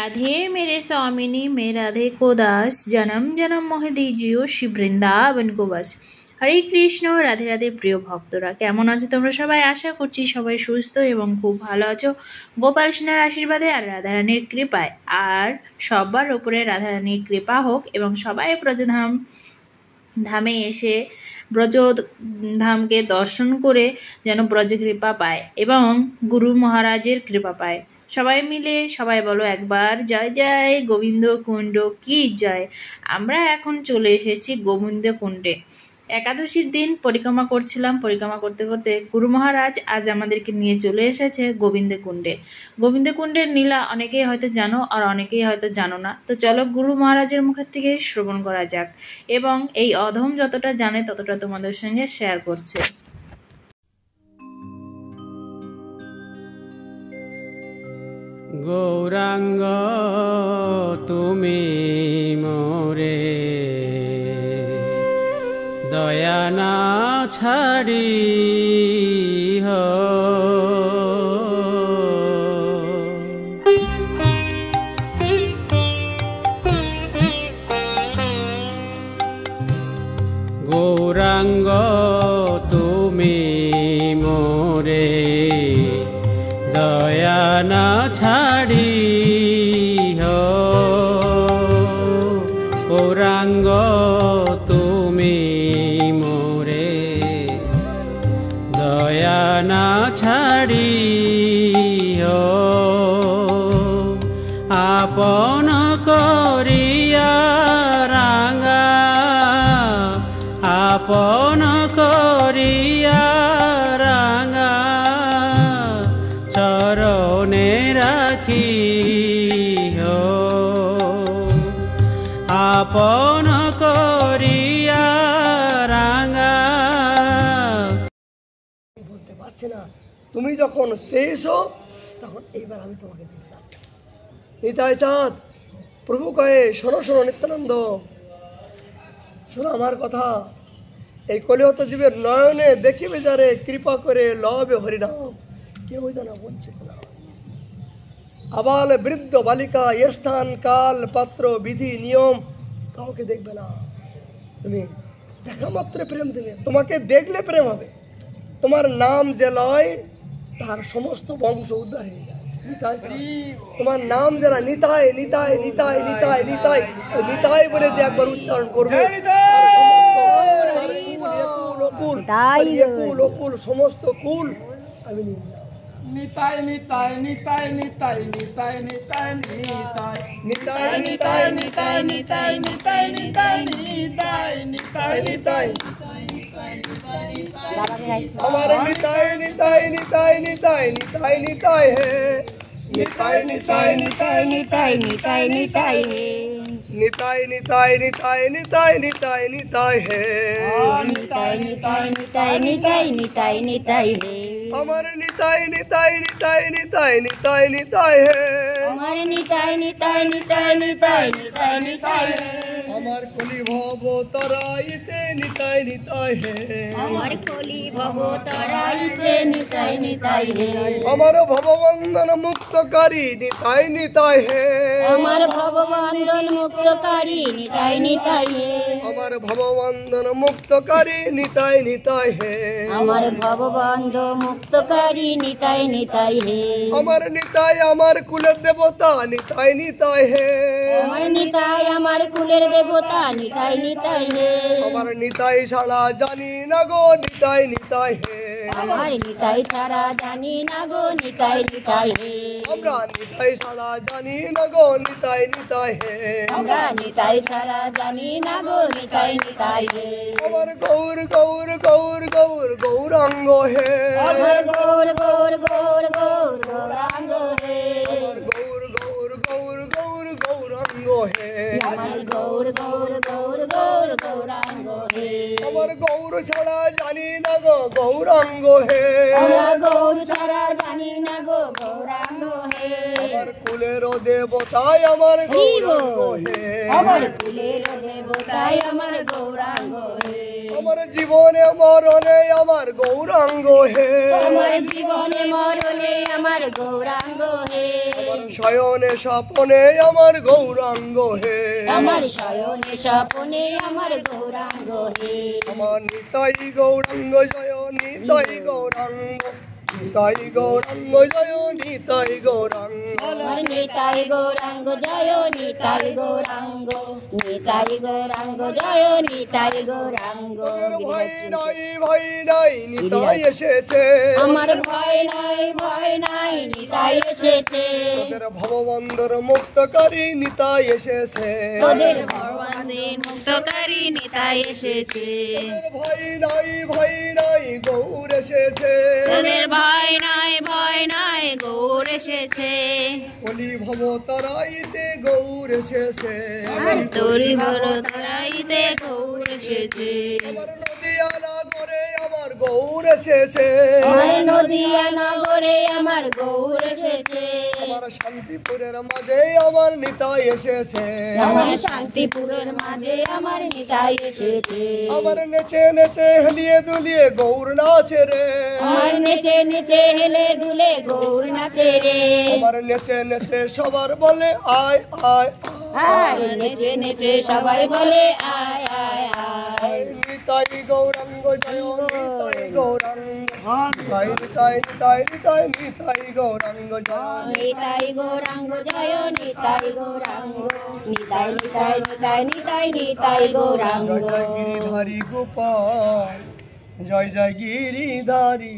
राधे मेरे स्वामिनी मैं राधे को दास जन्म जन्म मोहे दीजियो श्री বৃন্দাবন को बस। হরে কৃষ্ণ। রাধে রাধে প্রিয় ভক্তরা, কেমন আছো তোমরা সবাই? আশা করছি সবাই সুস্থ এবং খুব ভালো আছো গোপাল সোনার আশীর্বাদে আর রাধারানীর কৃপায়। আর সবার উপরে রাধারানীর কৃপা হোক এবং সবাই ধামে এসে ব্রজ ধামকে দর্শন করে যেন ব্রজ কৃপা পায় এবং গুরু মহারাজের কৃপা পায়। সবাই মিলে সবাই বলো একবার জয় জয় গোবিন্দ কুণ্ড কি জয়। আমরা এখন চলে এসেছি গোবিন্দ কুণ্ডে। একাদশীর দিন পরিক্রমা করছিলাম, পরিক্রমা করতে করতে গুরু মহারাজ আজ আমাদেরকে নিয়ে চলে এসেছে গোবিন্দ কুণ্ডে। গোবিন্দ কুণ্ডের লীলা অনেকেই হয়তো জানো আর অনেকেই হয়তো জানো না। তো চলো গুরু মহারাজের মুখের থেকে শ্রবণ করা যাক এবং এই অধম যতটা জানে ততটা তোমাদের সঙ্গে শেয়ার করছে। গৌরাঙ্গ তুমি মোরে দয়া না ছাড়ি গৌরাঙ্গ তুমি মোরে দয়া না ছাড়ি গৌরাঙ্গ তুমি মোরে দয়া না ছাড়ি আপন করিয়া রাঙা আপন করিয়া রাঙা চরণে রাখি আপন করিয়া রাঙা। বলতে পারছি না, তুমি যখন শেষ হো তখন এইবার আমি তোমাকে দিতে চাচ্ছি। নিতাই চাঁদ প্রভু কয়ে শোনো শোনো নিত্যানন্দ, শোনো আমার কথা। এই কলিহত জীবের নয়নে দেখিবে যারে কৃপা করে লবে হরিনাম, কেউ যেন বঞ্চিত না। আবাল বৃদ্ধ বালিকা স্থান কাল পাত্র বিধি নিয়ম কাউকে দেখবে না। তুমি দেখা মাত্র প্রেম দিলে, তোমাকে দেখলে প্রেম হবে। তোমার নাম যে লয় তার সমস্ত বংশ উদ্ধার হয়ে যায়। তোমার নাম যারা নিতাই নিতাই নিতাই নিতাই নিতাই নিতাই বলে যে একবার উচ্চারণ করবে সমস্ত কুল আমি নিতাই নিতাই নিতাই নিতাই নিতাই নিতাই নিতাই নিতাই নিতাই নিতাই নিতাই নিতাই নিতাই নিতাই নিতাই हमारे निताई निताई निताई निताई निताई निताई है निताई निताई निताई निताई निताई निताई है निताई निताई निताई निताई निताई निताई है निताई निताई निताई निताई निताई निताई है हमारे निताई निताई निताई निताई निताई निताई है हमारे निताई निताई निताई निताई निताई निताई है हमार कोली भव तराइते निताई निताई है हमार कोली भव तराइते निताई निताई है हमार भवबंधन मुक्तकारी निताई निताई है हमार भवबंधन मुक्तकारी निताई निताई है हमार भवबंधन मुक्तकारी निताई निताई है हमार भवबंधन मुक्तकारी निताई निताई है हमार निताई हमार कुल देवता निताई निताई है हमार निताई हमार कुलेर देवता निताई निताई है हमार निताई सारा जानी ना गो निताई निताई है हमार निताई सारा जानी ना गो निताई निताई है हमरा निताई सारा जानी ना गो निताई निताई है हमरा निताई सारा जानी ना गो निताई निताई है हमार गौर गौर गौर गौर गौरांग है हमार गौर गौर गौर गौर गौरांग है हमार गौर गौर गौर गौर गौरांग है हमार गौर गौर गौर गौर गौरांग है हमार गौर सारा जानी ना गो गौरांग है हमार गौर सारा जानी ना गो गौरांग है हमार कुलेर देवताय हमार गौरांग है हमार कुलेर देवताय हमार गौरांग है हमार जीवने मरणे हमार गौरांग है हमार जीवने मरणे हमार আমার গৌরাঙ্গ হে, আমার শয়নে স্বপনে আমার গৌরাঙ্গ হে, আমার শয়নে স্বপনে আমার গৌরাঙ্গ হে, আমার নিতাই গৌরাঙ্গ জয় নিতাই গৌরাঙ্গ, নিতাই গৌরাঙ্গ জয় নিতাই গৌরাঙ্গ, আমার নিতাই গৌরাঙ্গ জয় নিতাই গৌরাঙ্গ, নিতাই গৌরাঙ্গ জয় নিতাই গৌরাঙ্গ। ভয় নাই ভয় নাই নিতাই এসেছে, আমার ভয় নাই ভয় নাই নিতাই এসেছে, তোদের ভববন্ধর মুক্তকারী নিতাই এসেছে, তোদের ভগবানের মুক্তকারী নিতাই এসেছে, ভয় নাই গৌর এসেছে, তোদের ভয় নাই গৌর এসেছে, বলি ভব তারাইতে গৌর এসেছে, তোরি বড় তারাইতে গৌর এসেছে, আমার নদিয়া নগরে আমার গৌর এসেছে, আমার নদিয়া নগরে আমার গৌর এসেছে, আমার শান্তিপুরের মাঝে আমার নিতাই এসেছে, আমার শান্তিপুরের মাঝে আমার নিতাই এসেছে, আমার নেচে নেচে হেলিয়ে দুলিয়ে গৌর নাচে রে, আমার নেচে নেচে হেলে দুলে গৌর নাচে রে, আমার নেচে নেচে সবার বলে আয় আয় আর নেচে নেচে সবাই বলে আয় আয় আয়, নিতাই গৌরাঙ্গ জয় নিতাই গৌরাঙ্গ, নিতাই নিতাই নিতাই নিতাই নিতাই গৌরাঙ্গ জয়, নিতাই গৌরাঙ্গ জয় নিতাই গৌরাঙ্গ, নিতাই নিতাই নিতাই নিতাই নিতাই গৌরাঙ্গ। জয় জয় গিরিধারী গোপাল, জয় জয় গিরিধারী।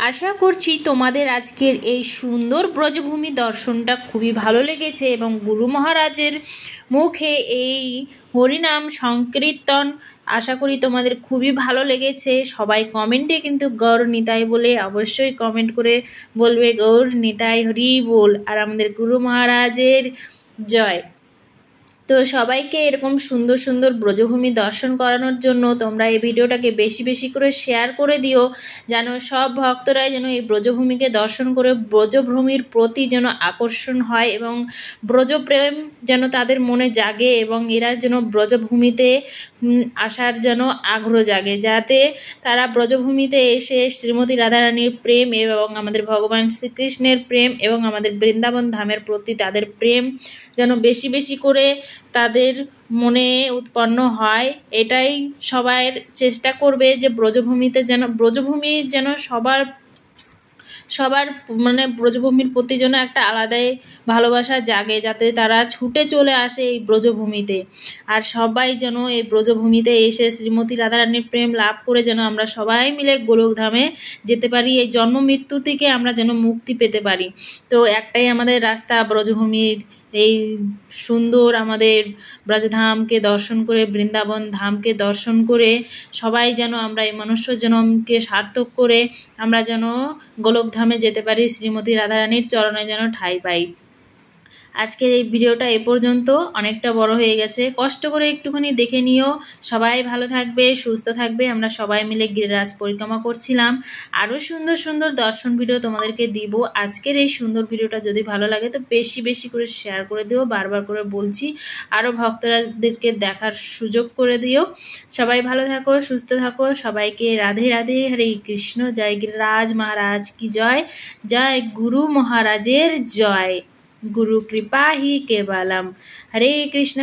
আশা করছি তোমাদের আজকের এই সুন্দর ব্রজভূমি দর্শনটা খুবই ভালো লেগেছে এবং গুরু মহারাজের মুখে এই হরিনাম সংকীর্তন আশা করি তোমাদের খুবই ভালো লেগেছে। সবাই কমেন্টে কিন্তু গৌর নিতাই বলে অবশ্যই কমেন্ট করে বলবে গৌর নিতাই হরি বল, আর আমাদের গুরু মহারাজের জয়। তো সবাইকে এরকম সুন্দর সুন্দর ব্রজভূমি দর্শন করানোর জন্য তোমরা এই ভিডিওটাকে বেশি বেশি করে শেয়ার করে দিও, যেন সব ভক্তরাই যেন এই ব্রজভূমিকে দর্শন করে ব্রজভূমির প্রতি যেন আকর্ষণ হয় এবং ব্রজপ্রেম যেন তাদের মনে জাগে এবং এরা যেন ব্রজভূমিতে আসার যেন আগ্রহ জাগে, যাতে তারা ব্রজভূমিতে এসে শ্রীমতী রাধারানীর প্রেম এবং আমাদের ভগবান শ্রীকৃষ্ণের প্রেম এবং আমাদের বৃন্দাবন ধামের প্রতি তাদের প্রেম যেন বেশি বেশি করে তাদের মনে উৎপন্ন হয়। এটাই সবাই চেষ্টা করবে যে ব্রজভূমিতে যেন ব্রজভূমি যেন সবার মানে ব্রজভূমির প্রতি যেন একটা আলাদাই ভালোবাসা জাগে, যাতে তারা ছুটে চলে আসে এই ব্রজভূমিতে, আর সবাই যেন এই ব্রজভূমিতে এসে শ্রীমতী রাধারানীর প্রেম লাভ করে যেন আমরা সবাই মিলে গোলকধামে যেতে পারি, এই জন্ম মৃত্যু থেকে আমরা যেন মুক্তি পেতে পারি। তো একটাই আমাদের রাস্তা ব্রজভূমির এই সুন্দর আমাদের ব্রজধামকে দর্শন করে বৃন্দাবন ধামকে দর্শন করে সবাই যেন আমরা এই মনুষ্য জন্মকে সার্থক করে আমরা যেন গোলকধামে যেতে পারি, শ্রীমতী রাধারানীর চরণে যেন ঠাঁই পাই। আজকের এই ভিডিওটা এ পর্যন্ত, অনেকটা বড় হয়ে গেছে, কষ্ট করে একটুখানি দেখে নিও। সবাই ভালো থাকবে, সুস্থ থাকবে। আমরা সবাই মিলে গিরিরাজ পরিক্রমা করছিলাম, আরও সুন্দর সুন্দর দর্শন ভিডিও তোমাদেরকে দিব। আজকের এই সুন্দর ভিডিওটা যদি ভালো লাগে তো বেশি বেশি করে শেয়ার করে দিও, বারবার করে বলছি, আরও ভক্তরাদেরকে দেখার সুযোগ করে দিও। সবাই ভালো থাকো, সুস্থ থাকো, সবাইকে রাধে রাধে, হরে কৃষ্ণ, জয় গিরিরাজ মহারাজ কি জয়, জয় গুরু মহারাজের জয়। गुरु कृपा ही केवलम। हरे कृष्ण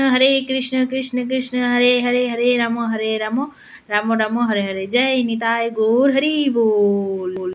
कृष्ण कृष्ण हरे हरे, हरे राम राम राम राम हरे हरे। जय निताय गौर हरि बोल।